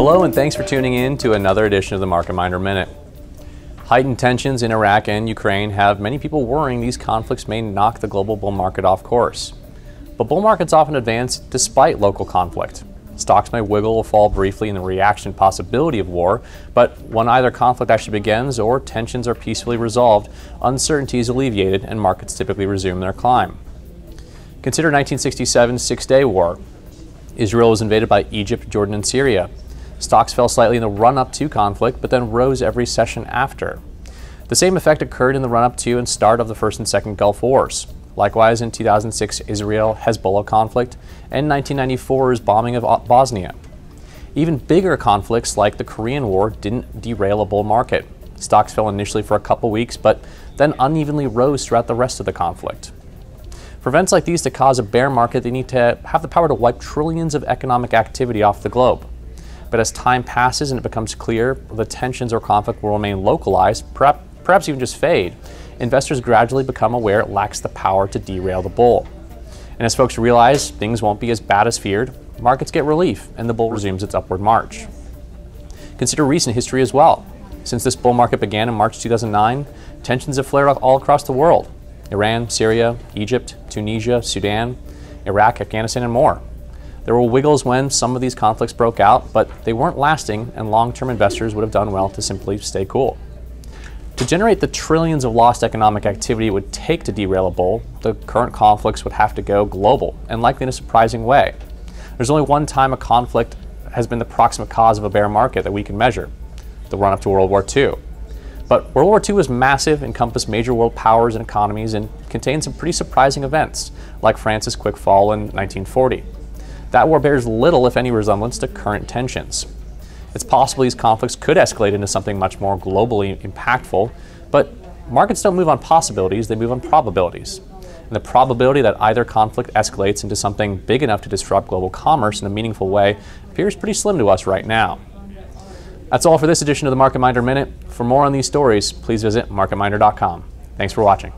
Hello and thanks for tuning in to another edition of the MarketMinder Minute. Heightened tensions in Iraq and Ukraine have many people worrying these conflicts may knock the global bull market off course. But bull markets often advance despite local conflict. Stocks may wiggle or fall briefly in the reaction possibility of war, but when either conflict actually begins or tensions are peacefully resolved, uncertainty is alleviated and markets typically resume their climb. Consider 1967's Six-Day War. Israel was invaded by Egypt, Jordan, and Syria. Stocks fell slightly in the run-up to conflict, but then rose every session after. The same effect occurred in the run-up to and start of the First and Second Gulf Wars. Likewise, in 2006 Israel-Hezbollah conflict and 1994's bombing of Bosnia. Even bigger conflicts like the Korean War didn't derail a bull market. Stocks fell initially for a couple weeks, but then unevenly rose throughout the rest of the conflict. For events like these to cause a bear market, they need to have the power to wipe trillions of economic activity off the globe. But as time passes and it becomes clear the tensions or conflict will remain localized, perhaps even just fade, investors gradually become aware it lacks the power to derail the bull. And as folks realize things won't be as bad as feared, markets get relief and the bull resumes its upward march. Consider recent history as well. Since this bull market began in March 2009, tensions have flared up all across the world. Iran, Syria, Egypt, Tunisia, Sudan, Iraq, Afghanistan, and more. There were wiggles when some of these conflicts broke out, but they weren't lasting, and long-term investors would have done well to simply stay cool. To generate the trillions of lost economic activity it would take to derail a bull, the current conflicts would have to go global, and likely in a surprising way. There's only one time a conflict has been the proximate cause of a bear market that we can measure, the run-up to World War II. But World War II was massive, encompassed major world powers and economies, and contained some pretty surprising events, like France's quick fall in 1940. That war bears little, if any, resemblance to current tensions. It's possible these conflicts could escalate into something much more globally impactful, but markets don't move on possibilities, they move on probabilities. And the probability that either conflict escalates into something big enough to disrupt global commerce in a meaningful way appears pretty slim to us right now. That's all for this edition of the MarketMinder Minute. For more on these stories, please visit marketminder.com. Thanks for watching.